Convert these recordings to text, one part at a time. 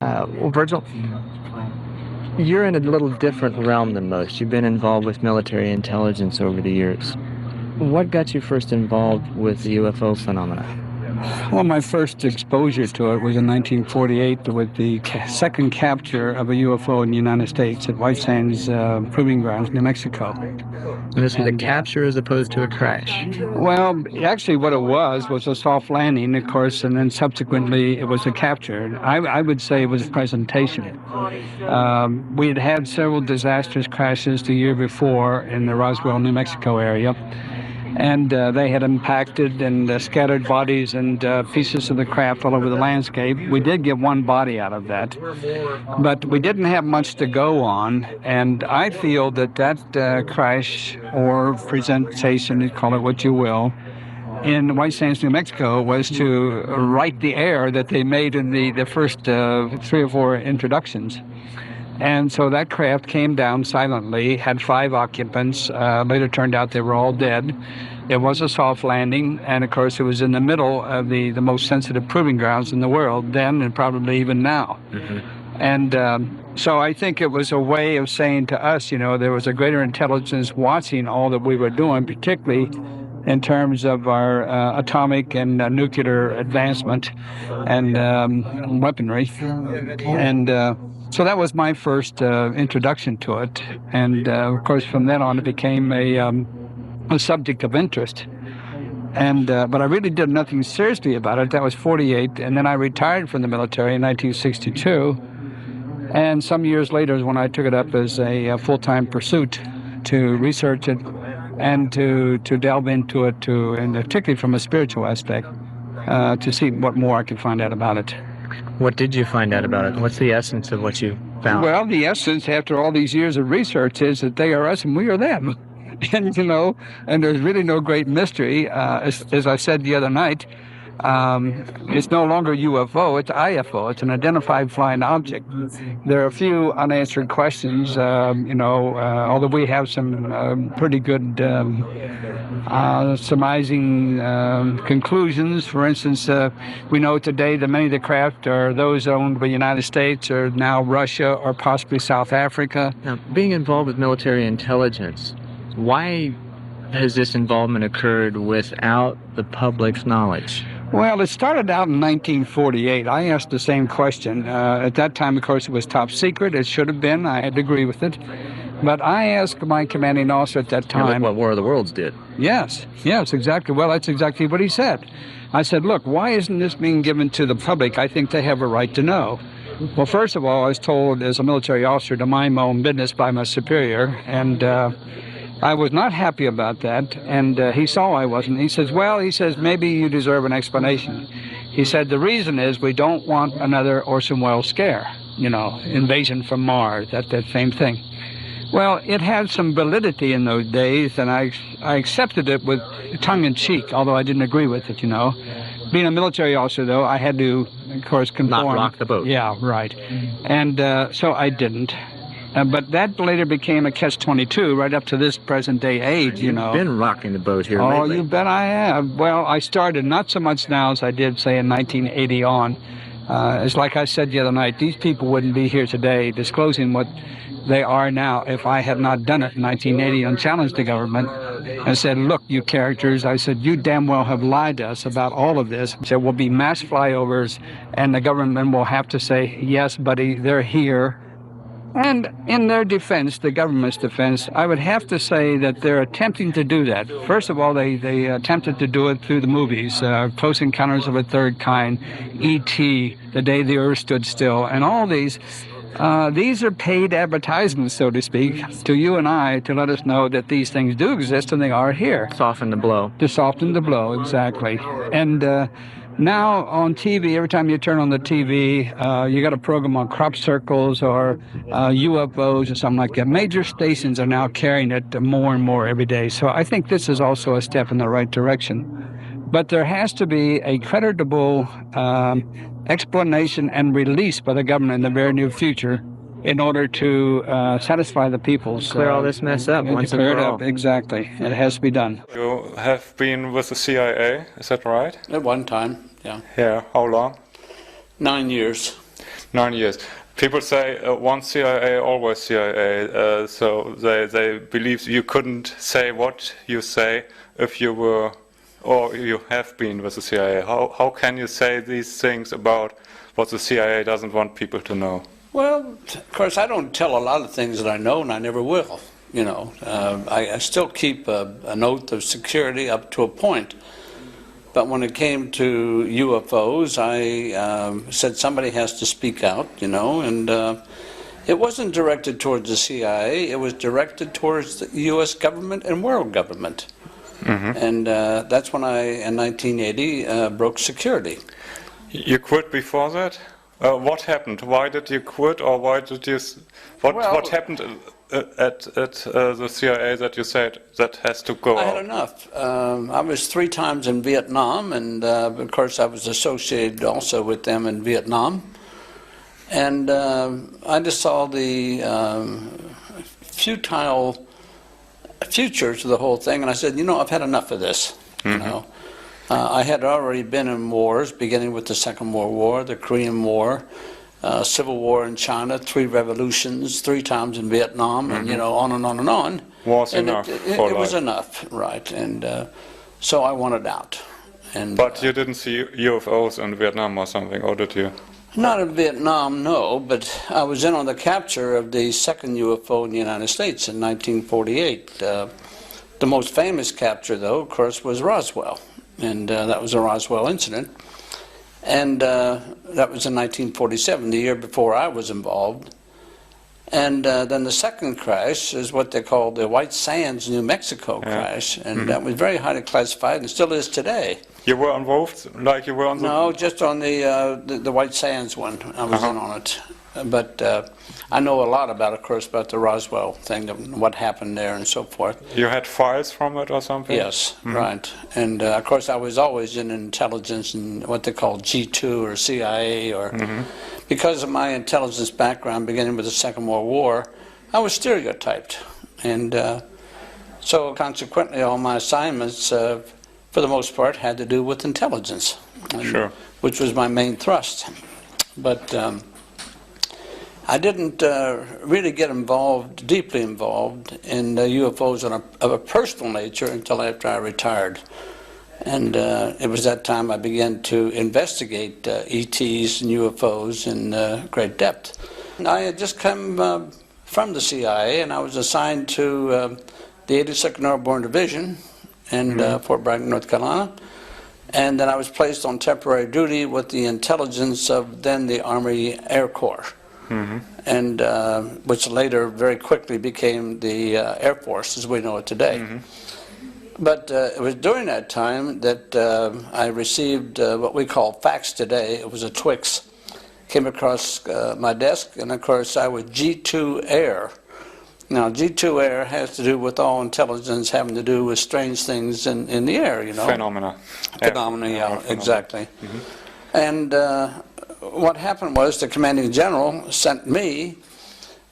Well, Virgil, you're in a little different realm than most. You've been involved with military intelligence over the years. What got you first involved with the UFO phenomena? Well, my first exposure to it was in 1948 with the second capture of a UFO in the United States at White Sands Proving Grounds, New Mexico. And this was a capture as opposed to a crash? Well, actually what it was a soft landing, of course, and then subsequently it was a capture. I would say it was a presentation. We had had several disastrous crashes the year before in the Roswell, New Mexico area. And they had impacted and scattered bodies and pieces of the craft all over the landscape. We did get one body out of that, but we didn't have much to go on. And I feel that crash or presentation, you call it what you will, in White Sands, New Mexico, was to right the error that they made in the first 3 or 4 introductions. And so that craft came down silently, had 5 occupants. Later turned out they were all dead. It was a soft landing, and of course it was in the middle of the most sensitive proving grounds in the world then, and probably even now. Mm-hmm. And so I think it was a way of saying to us, you know, there was a greater intelligence watching all that we were doing, particularly in terms of our atomic and nuclear advancement and weaponry. And so that was my first introduction to it, and of course from then on it became a subject of interest. And but I really did nothing seriously about it. That was 48, and then I retired from the military in 1962. And some years later is when I took it up as a full-time pursuit to research it and to delve into it, and particularly from a spiritual aspect, to see what more I could find out about it. What did you find out about it? What's the essence of what you found? Well, the essence, after all these years of research, is that they are us and we are them. And, you know, and there's really no great mystery. As I said the other night, it's no longer UFO, it's IFO. It's an identified flying object. There are a few unanswered questions, you know, although we have some pretty good surmising conclusions. For instance, we know today that many of the craft are those owned by the United States or now Russia or possibly South Africa. Now, being involved with military intelligence, why has this involvement occurred without the public's knowledge? Well, it started out in 1948. I asked the same question. At that time, of course, it was top secret. It should have been. I had to agree with it. But I asked my commanding officer at that time... Yeah, what War of the Worlds did. Yes, exactly. Well, that's exactly what he said. I said, look, why isn't this being given to the public? I think they have a right to know. Well, first of all, I was told as a military officer to mind my own business by my superior, and I was not happy about that, and he saw I wasn't. He says, well, maybe you deserve an explanation. He said, the reason is we don't want another Orson Welles scare, you know, invasion from Mars, that same thing. Well, it had some validity in those days, and I accepted it with tongue-in-cheek, although I didn't agree with it, you know. Being a military officer, though, I had to, of course, conform. Not rock the boat. Yeah, right. And so I didn't. But that later became a catch-22 right up to this present-day age, you know. You've been rocking the boat here lately. Oh, you bet I have. Well, I started not so much now as I did, say, in 1980 on. It's like I said the other night, these people wouldn't be here today disclosing what they are now if I had not done it in 1980 and challenged the government and said, look, you characters, I said, you damn well have lied to us about all of this. There will be mass flyovers, and the government will have to say, yes, buddy, they're here. And in their defense, the government's defense, I would have to say that they're attempting to do that. First of all, they attempted to do it through the movies, Close Encounters of a Third Kind, E.T., The Day the Earth Stood Still, and all these. These are paid advertisements, so to speak, to you and I to let us know that these things do exist and they are here. Soften the blow. To soften the blow, exactly. And now on TV, every time you turn on the TV, you got a program on crop circles or UFOs or something like that. Major stations are now carrying it more and more every day. So I think this is also a step in the right direction. But there has to be a creditable explanation and release by the government in the very near future in order to satisfy the people's... Clear all this mess up once and for all. Exactly. It has to be done. You have been with the CIA, is that right? At one time, yeah. Yeah, how long? 9 years. 9 years. People say once CIA, always CIA. So they believe you couldn't say what you say if you were, or you have been with the CIA. How can you say these things about what the CIA doesn't want people to know? Well, of course, I don't tell a lot of things that I know, and I never will. You know, I still keep an oath of security up to a point. But when it came to UFOs, I said somebody has to speak out, you know, and it wasn't directed towards the CIA. It was directed towards the U.S. government and world government. And that's when I, in 1980, broke security. You quit before that? What happened? Why did you quit, or why did you? What happened at the CIA that you said that has to go? I had enough. I was 3 times in Vietnam, and of course I was associated also with them in Vietnam. And I just saw the futile future to the whole thing, and I said, you know, I've had enough of this. You know. I had already been in wars, beginning with the Second World War, the Korean War, Civil War in China, 3 revolutions, 3 times in Vietnam, and you know, on and on and on. Was and enough. It was enough, right? And so I wanted out. And but you didn't see UFOs in Vietnam or something, or did you? Not in Vietnam, no. But I was in on the capture of the second UFO in the United States in 1948. The most famous capture, though, of course, was Roswell. And that was a Roswell incident. And that was in 1947, the year before I was involved. And then the second crash is what they call the White Sands, New Mexico crash. And that was very highly classified and still is today. You were involved? Like you were on the... No, just on the White Sands one. I was in on it. But I know a lot about, of course, about the Roswell thing, what happened there and so forth. You had files from it or something? Yes, right. And of course, I was always in intelligence and what they call G2 or CIA, or because of my intelligence background, beginning with the Second World War, I was stereotyped. And so consequently, all my assignments, for the most part, had to do with intelligence, which was my main thrust. But I didn't really get involved, deeply involved in UFOs of a personal nature until after I retired. And it was that time I began to investigate ETs and UFOs in great depth. And I had just come from the CIA, and I was assigned to the 82nd Airborne Division in Fort Bragg, North Carolina. And then I was placed on temporary duty with the intelligence of then the Army Air Corps. And which later very quickly became the Air Force as we know it today. But it was during that time that I received what we call fax today. It was a Twix. Came across my desk, and of course I was G2 Air. Now G2 Air has to do with all intelligence having to do with strange things in the air, you know. Phenomena. Phenomena, yeah, exactly. And what happened was the commanding general sent me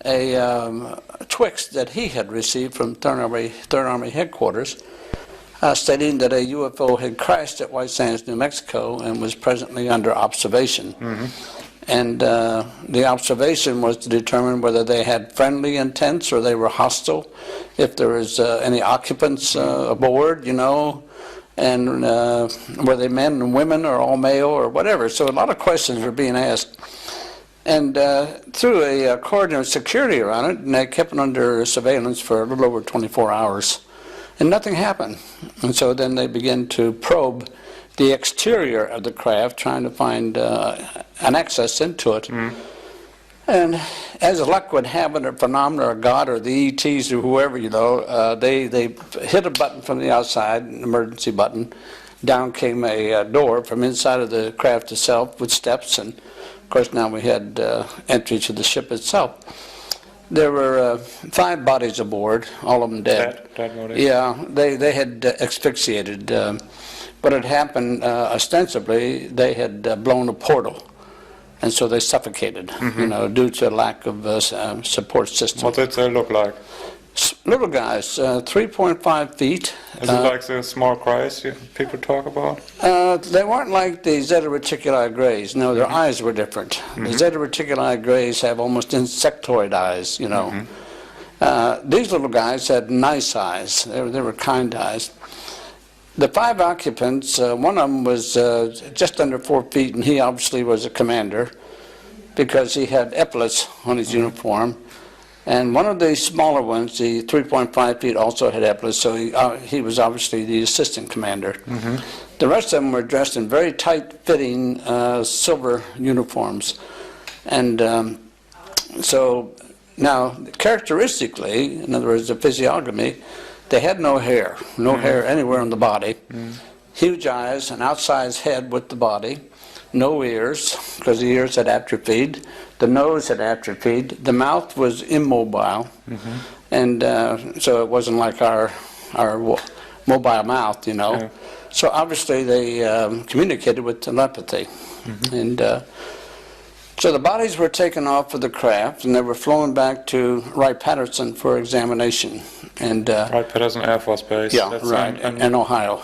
a Twix that he had received from 3rd Army headquarters, stating that a UFO had crashed at White Sands, New Mexico, and was presently under observation. And the observation was to determine whether they had friendly intents or they were hostile, if there was any occupants aboard, you know, and were they men and women or all male or whatever. So a lot of questions were being asked. And through a cordon of security around it, and they kept it under surveillance for a little over 24 hours. And nothing happened. And so then they began to probe the exterior of the craft, trying to find an access into it. And as luck would have it, or phenomena, or God, or the ETs, or whoever, you know, they hit a button from the outside, an emergency button. Down came a door from inside of the craft itself with steps, and of course now we had entry to the ship itself. There were 5 bodies aboard, all of them dead. Dead bodies? Yeah, they had asphyxiated. What had happened, ostensibly, they had blown a portal. And so they suffocated, you know, due to a lack of support system. What did they look like? Little guys, 3.5 feet. Is it like the small grays people talk about? They weren't like the Zeta reticuli grays. No, their eyes were different. The Zeta reticuli grays have almost insectoid eyes, you know. These little guys had nice eyes. They were kind eyes. The 5 occupants, one of them was just under 4 feet, and he obviously was a commander because he had epaulets on his uniform. And one of the smaller ones, the 3.5 feet, also had epaulets, so he was obviously the assistant commander. The rest of them were dressed in very tight-fitting silver uniforms. And so now, characteristically, in other words, the physiognomy, they had no hair, hair anywhere on the body. Huge eyes, an outsized head with the body, no ears, because the ears had atrophied. The nose had atrophied. The mouth was immobile, and so it wasn't like our mobile mouth, you know. Yeah. So obviously they communicated with telepathy, and so the bodies were taken off of the craft, and they were flown back to Wright-Patterson for examination. And Wright-Patterson Air Force Base. Yeah, that's right, in Ohio.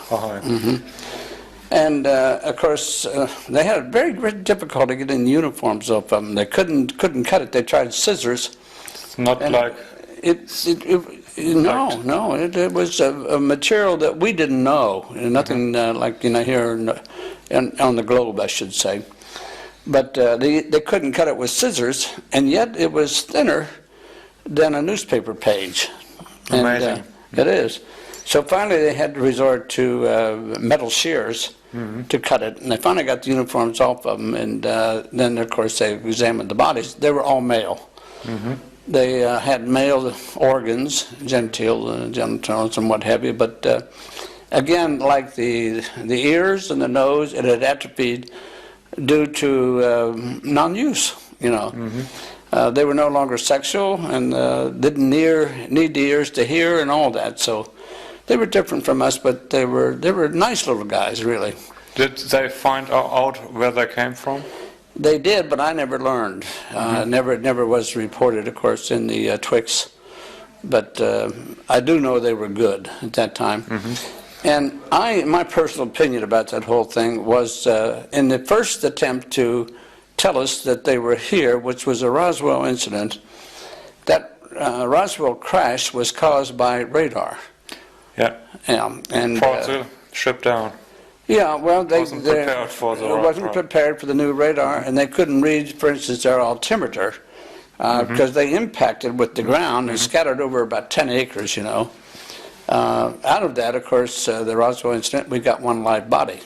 And of course, they had very great difficulty getting the uniforms off them. They couldn't cut it. They tried scissors. It's not like it was a material that we didn't know. Nothing like here on the globe, I should say. But they couldn't cut it with scissors, and yet it was thinner than a newspaper page. Amazing. And, it is. So finally, they had to resort to metal shears to cut it, and they finally got the uniforms off of them, and then, of course, they examined the bodies. They were all male. They had male organs, genitals, and what have you, but again, like the ears and the nose, it had atrophied due to non-use, you know. They were no longer sexual and didn't need the ears to hear and all that, so they were different from us, but they were nice little guys, really. Did they find out where they came from? They did, but I never learned. It never was reported, of course, in the Twix. But I do know they were good at that time. And my personal opinion about that whole thing was in the first attempt to tell us that they were here, which was a Roswell incident, that Roswell crash was caused by radar. Yeah. And brought the ship down. Yeah, well, they wasn't prepared for the wasn't prepared for the new radar, and they couldn't read, for instance, their altimeter because they impacted with the ground and scattered over about 10 acres, you know. Out of that, of course, the Roswell incident, we got one live body.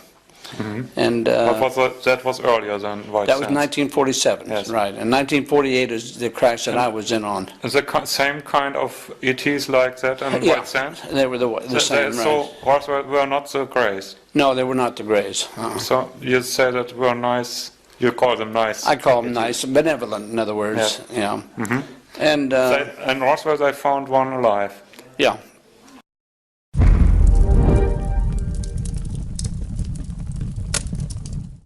And that was earlier than White That was Sands. 1947, Yes. right. And 1948 is the crash that I was in on. Is the same kind of ETs like that in White Sands? They were the same, right. So Roswell were not the Greys? No, they were not the Greys. So you say that were nice, you call them nice? I call them nice, benevolent, in other words. Yeah. And in Roswell they found one alive? yeah,